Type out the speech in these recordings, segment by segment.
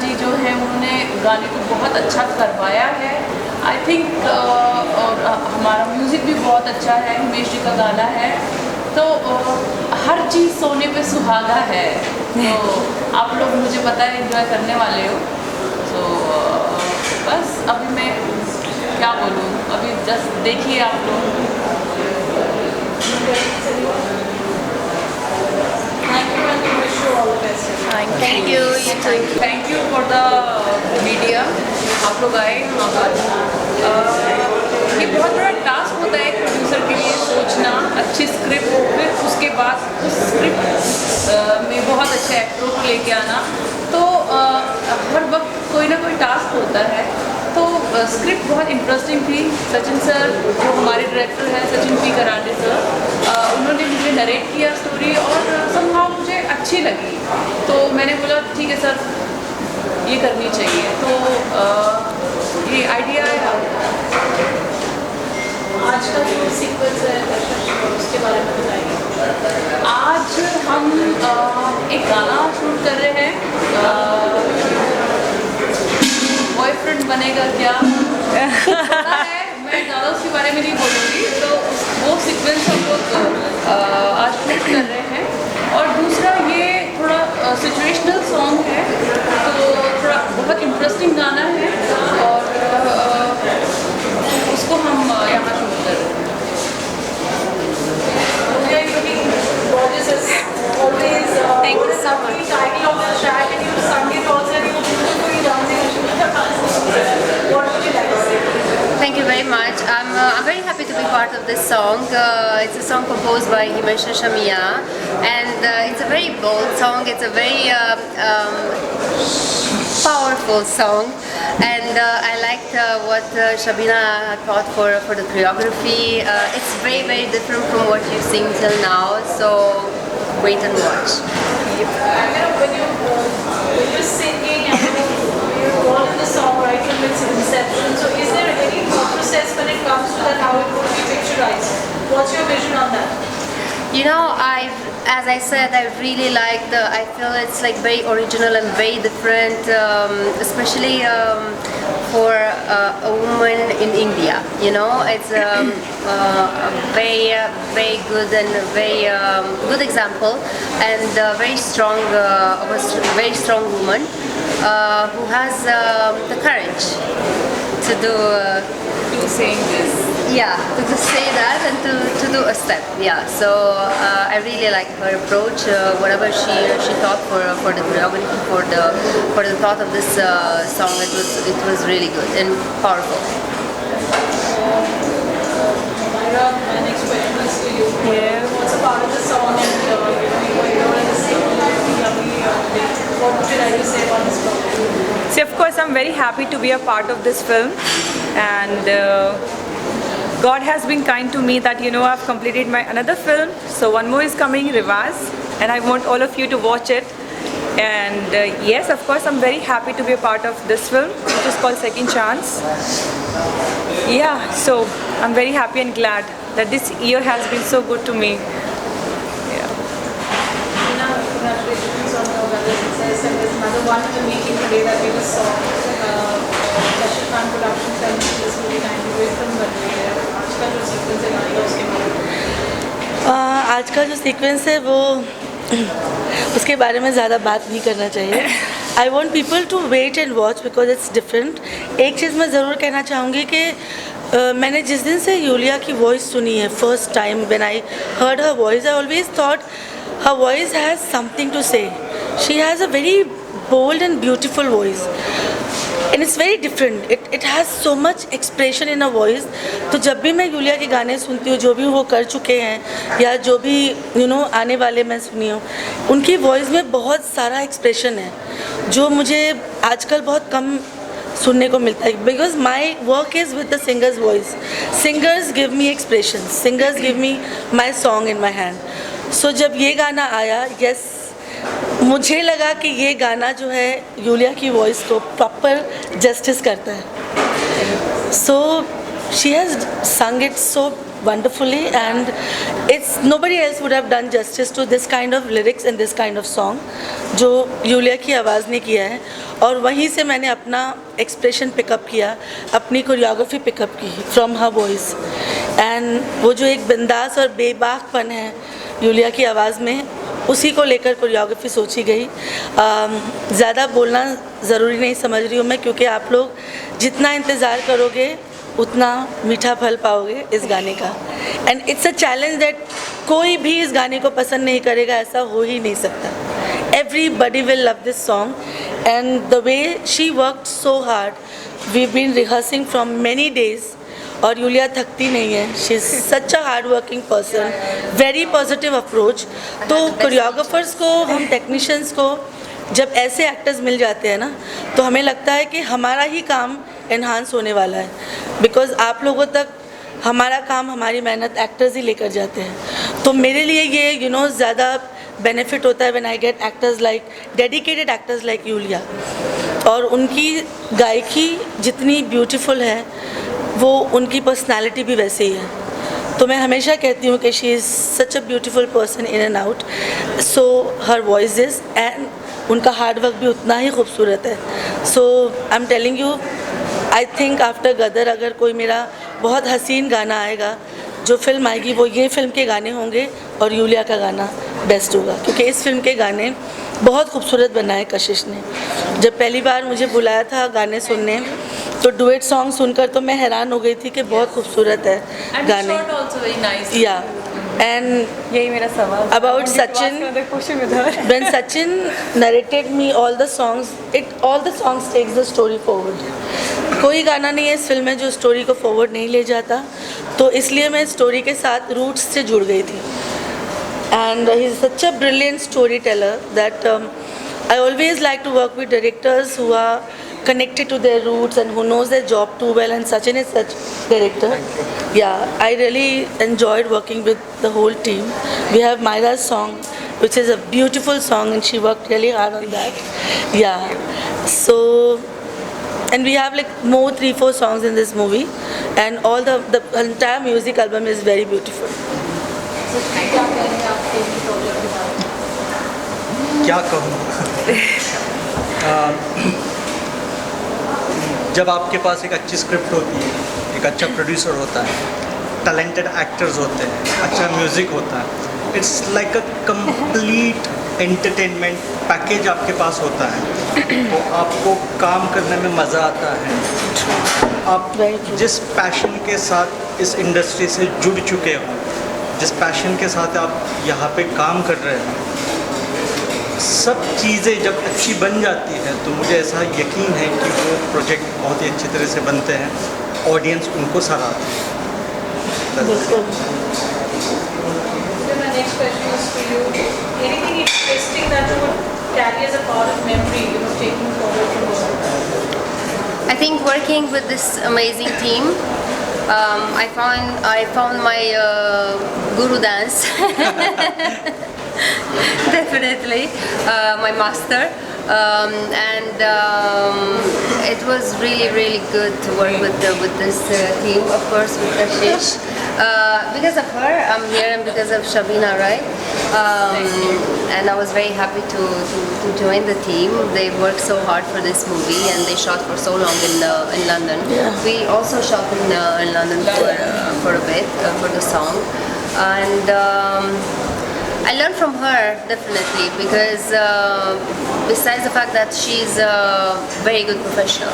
जी जो है उन्होंने गाने को बहुत अच्छा करवाया है। आई थिंक और हमारा म्यूज़िक भी बहुत अच्छा है, हिमेश जी का गाना है, तो हर चीज़ सोने पे सुहागा है। तो आप लोग मुझे पता है एंजॉय करने वाले हो। तो बस अभी मैं क्या बोलूँ, अभी जस्ट देखिए आप लोग। Thank you. Thank you for the media, आप लोग आए यहाँ पर। ये बहुत बड़ा टास्क होता है प्रोड्यूसर के लिए, सोचना अच्छी स्क्रिप्ट, फिर उसके बाद उस स्क्रिप्ट में बहुत अच्छे एक्टरों को लेके आना। तो हर वक्त कोई ना कोई टास्क होता है। तो स्क्रिप्ट बहुत इंटरेस्टिंग थी। सचिन सर जो हमारे डायरेक्टर हैं, सचिन पी करांडे सर, उन्होंने मुझे नरेट किया स्टोरी और समहाउ मुझे अच्छी लगी। तो मैंने बोला ठीक है सर, ये करनी चाहिए। तो ये आइडिया है। आज का जो सीक्वेंस है उसके बारे में बताइए। आज हम एक गाना शूट कर रहे हैं, बॉयफ्रेंड बनेगा क्या पता है, मैं ज़्यादा उसके बारे में नहीं बोलूँगी। तो वो सीक्वेंस हम लोग आज शूट कर रहे हैं। और दूसरा ये थोड़ा सिचुएशनल सॉन्ग है, तो थोड़ा बहुत इंटरेस्टिंग गाना है और उसको हम यहाँ शूट कर रहे हैं। Thank you so much. Title of the track and you sung it also and you beautifully dancing. What would you like to say? Thank you very much. I'm very happy to be part of this song. It's a song composed by Himesh Shamia, and it's a very bold song. It's a very powerful song, and I liked what Shabina thought for the choreography. It's very different from what you've seen till now. So wait and watch. When you're singing and you're all in the song right from its inception, so is there any thought process when it comes to that, how it would be picturized? What's your vision on that? You know, as I said, I really like I feel it's like very original and very different, especially for a woman in India. You know, it's a very good and very good example, and very strong, very strong woman who has the courage to do. To saying this. Yeah, to just say that and to do a step. Yeah, so I really like her approach. Whatever she thought for the choreography, for the thought of this song, it was really good and powerful. Myra, my next question is to you. Yeah. What's a part of the song and you were in the singing, what would you like to say about this program? See, of course, I'm very happy to be a part of this film, and God has been kind to me that I've completed my another film, so one more is coming, Rivaz, and I want all of you to watch it. And yes, of course, I'm very happy to be a part of this film, which is called Second Chance. Yeah, so I'm very happy and glad that this year has been so good to me. Congratulations on your brother's success, and there's another one in the making today that we just saw. Kashif Khan Productions and this movie 90 film बन रही है। आज का जो sequence है गाने का उसके बारे में आज का जो सीक्वेंस है वो उसके बारे में ज़्यादा बात नहीं करना चाहिए। I want people to wait and watch because it's different. एक चीज़ मैं ज़रूर कहना चाहूँगी कि मैंने जिस दिन से यूलिया की वॉइस सुनी है, first time when I heard her voice, I always thought her voice has something to say. She has a very bold and beautiful voice, and it's very different. It has so much expression in her voice. तो जब भी मैं Yulia के गाने सुनती हूँ, जो भी वो कर चुके हैं या जो भी आने वाले मैं सुनी हूँ, उनकी वॉइस में बहुत सारा एक्सप्रेशन है जो मुझे आजकल बहुत कम सुनने को मिलता है। Because my work is with the singers voice. Singers give me expression, singers give me my song in my hand. So जब ये गाना आया, यस, मुझे लगा कि ये गाना जो है यूलिया की वॉइस को प्रॉपर जस्टिस करता है। सो शी हैज़ संग it so wonderfully, and it's nobody else would have done justice to this kind of lyrics and this kind of song जो यूलिया की आवाज़ ने किया है. और वहीं से मैंने अपना एक्सप्रेशन पिकअप किया, अपनी कोरियोग्राफी पिकअप की फ्रॉम हर वॉइस. एंड वो जो एक बिंदास और बेबाकपन है यूलिया की आवाज़ में, उसी को लेकर कोरियोग्राफी सोची गई. ज़्यादा बोलना ज़रूरी नहीं समझ रही हूँ मैं, क्योंकि आप लोग जितना इंतज़ार करोगे उतना मीठा फल पाओगे इस गाने का. And it's a challenge that कोई भी इस गाने को पसंद नहीं करेगा, ऐसा हो ही नहीं सकता. Everybody will love this song, and the way she worked so hard, we've been rehearsing from many days. और यूलिया थकती नहीं है. She is such a hard working person, very positive approach. तो कोरियोग्राफर्स को, हम टेक्नीशियंस को जब ऐसे actors मिल जाते हैं ना, तो हमें लगता है कि हमारा ही काम एनहांस होने वाला है. बिकॉज आप लोगों तक हमारा काम, हमारी मेहनत एक्टर्स ही लेकर जाते हैं. तो मेरे लिए ये ज़्यादा बेनिफिट होता है when I get actors like dedicated actors like Yulia. और उनकी गायकी जितनी ब्यूटीफुल है, वो उनकी पर्सनालिटी भी वैसे ही है. तो मैं हमेशा कहती हूँ कि she is such a beautiful person in and out. So हर वॉइसेस एंड उनका हार्ड वर्क भी उतना ही खूबसूरत है. So I am telling you, I think after Gadar अगर कोई मेरा बहुत हसीन गाना आएगा, जो फिल्म आएगी वो ये फिल्म के गाने होंगे और यूलिया का गाना बेस्ट होगा. क्योंकि इस फिल्म के गाने बहुत खूबसूरत बनाए कशिश ने. जब पहली बार मुझे बुलाया था गाने सुनने, तो डुएट सॉन्ग सुनकर तो मैं हैरान हो गई थी कि बहुत खूबसूरत है गाने. या एंड यही मेरा सवाल about Sachin, when Sachin narrated me all the songs, all the songs takes the story forward. कोई गाना नहीं है इस फिल्म में जो स्टोरी को फॉरवर्ड नहीं ले जाता. तो इसलिए मैं स्टोरी के साथ रूट्स से जुड़ गई थी. And he is such a brilliant story teller that I always like to work with directors who are connected to their roots and who knows their job too well, and Sachin is such director. Yeah, I really enjoyed working with the whole team. We have Myra's song, which is a beautiful song, and she worked really hard on that. Yeah, so and we have like more 3-4 songs in this movie, and all the entire music album is very beautiful. क्या कहेंगे आप film project के बारे में? क्या कहूँ. जब आपके पास एक अच्छी स्क्रिप्ट होती है, एक अच्छा प्रोड्यूसर होता है, टैलेंटेड एक्टर्स होते हैं, अच्छा म्यूज़िक होता है, it's like a complete entertainment package आपके पास होता है. तो आपको काम करने में मज़ा आता है. आप जिस पैशन के साथ इस इंडस्ट्री से जुड़ चुके हो, जिस पैशन के साथ आप यहाँ पे काम कर रहे हो, सब चीज़ें जब अच्छी बन जाती है, तो मुझे ऐसा यकीन है कि वो प्रोजेक्ट बहुत ही अच्छी तरह से बनते हैं. ऑडियंस उनको सराहती है. My next question is to you. Anything interesting that you would carry as a part of memory, taking forward from this? I think working with this amazing team, I found my guru dance. Definitely, my master, and it was really good to work with this team. Of course, with Kashish. Because of her, I'm here, and because of Shabina, right? And I was very happy to join the team. They worked so hard for this movie, and they shot for so long in London. Yeah. We also shot in London for a bit for the song, and I learned from her definitely, because besides the fact that she's a very good professional,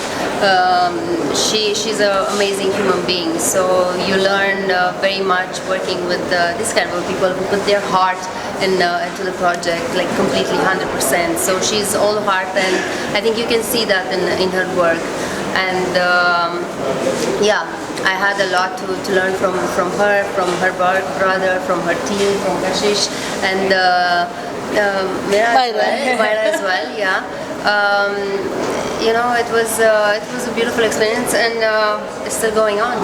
she's an amazing human being. So you learn very much working with these kind of people who put their heart into the project, like completely 100%. So she's all heart, and I think you can see that in her work. And yeah, I had a lot to learn from her, from her brother, from her team, from Kashish, and Myra as well. Yeah, it was a beautiful experience, and it's still going on.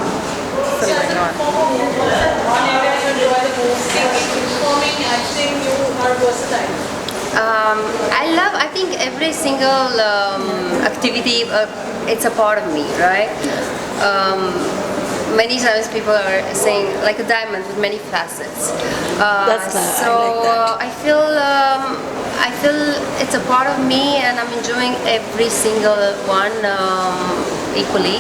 One area you enjoy the most, singing, performing, acting, you are versatile. I think every single activity, it's a part of me, right? many times people are saying like a diamond with many facets. That's nice. I So like that. I feel it's a part of me, and I'm enjoying every single one equally.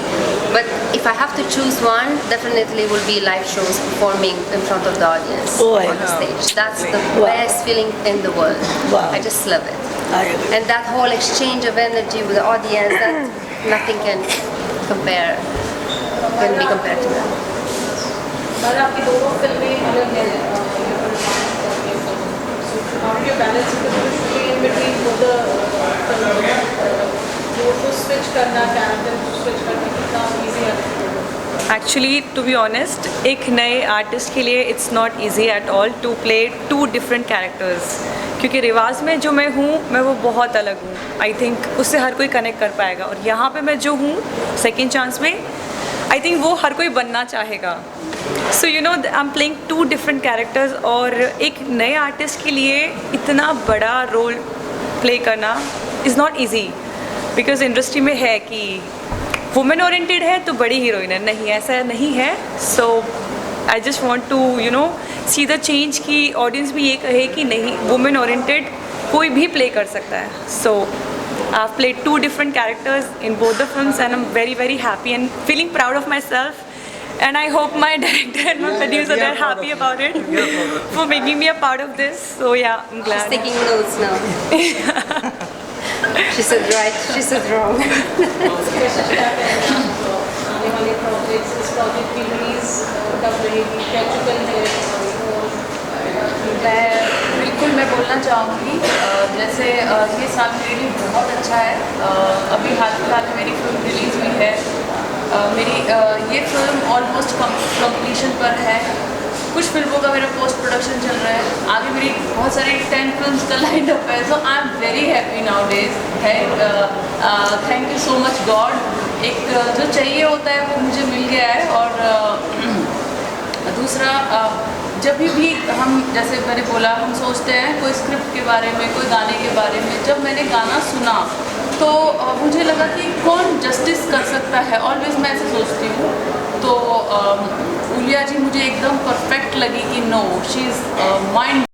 But if I have to choose one, definitely will be live shows performing in front of the audience Oh, I on the know. stage. That's the Wow. best feeling in the world. Wow. I just love it. I agree. And that whole exchange of energy with the audience, that nothing can be compared to that. पर आपकी दोनों फिल्में अलग हैं how do you balance it because in between both the वो switch करना character switch करना कितना easy है एक्चुअली टू बी ऑनेस्ट एक नए आर्टिस्ट के लिए it's not easy at all to play two different characters, क्योंकि रिवाज में जो मैं हूँ मैं वो बहुत अलग हूँ. आई थिंक उससे हर कोई कनेक्ट कर पाएगा, और यहाँ पे मैं जो हूँ सेकेंड चांस में आई थिंक वो हर कोई बनना चाहेगा. So you know I am playing two different characters, और एक नए आर्टिस्ट के लिए इतना बड़ा रोल प्ले करना is not easy, because industry में है कि वुमेन ओरिएंटेड है तो बड़ी हीरोइन है, नहीं ऐसा नहीं है. So I just want to you know see the change की ऑडियंस भी ये कहे कि नहीं, वुमेन ओरिएंटेड कोई भी प्ले कर सकता है. So I have played two different characters in both the films, and I am very very happy and feeling proud of myself. And I hope my director and my producer we are are happy proud about it for making me a part of this. So yeah, I'm She's glad. taking notes now. She said right, she said wrong. आने वाले projects इस project की release कब रहेगी theatrical है मैं बोलना चाहूँगी जैसे ये साल मेरे लिए बहुत अच्छा है. अभी हाल फिलहाल में मेरी फिल्म रिलीज़ हुई है. मेरी ये फिल्म ऑलमोस्ट कंप्लीशन पर है. कुछ फिल्मों का मेरा पोस्ट प्रोडक्शन चल रहा है. आगे मेरी बहुत सारी 10 फिल्म्स का लाइन अप है. So I am very happy nowadays. Thank you so much God. एक जो चाहिए होता है वो मुझे मिल गया है. और दूसरा जब भी हम, जैसे मैंने बोला, हम सोचते हैं कोई स्क्रिप्ट के बारे में, कोई गाने के बारे में. जब मैंने गाना सुना तो मुझे लगा कि कौन जस्टिस कर सकता है. ऑलवेज मैं ऐसे सोचती हूँ. तो उलिया जी मुझे एकदम परफेक्ट लगी कि नो, शी इज़ माइंड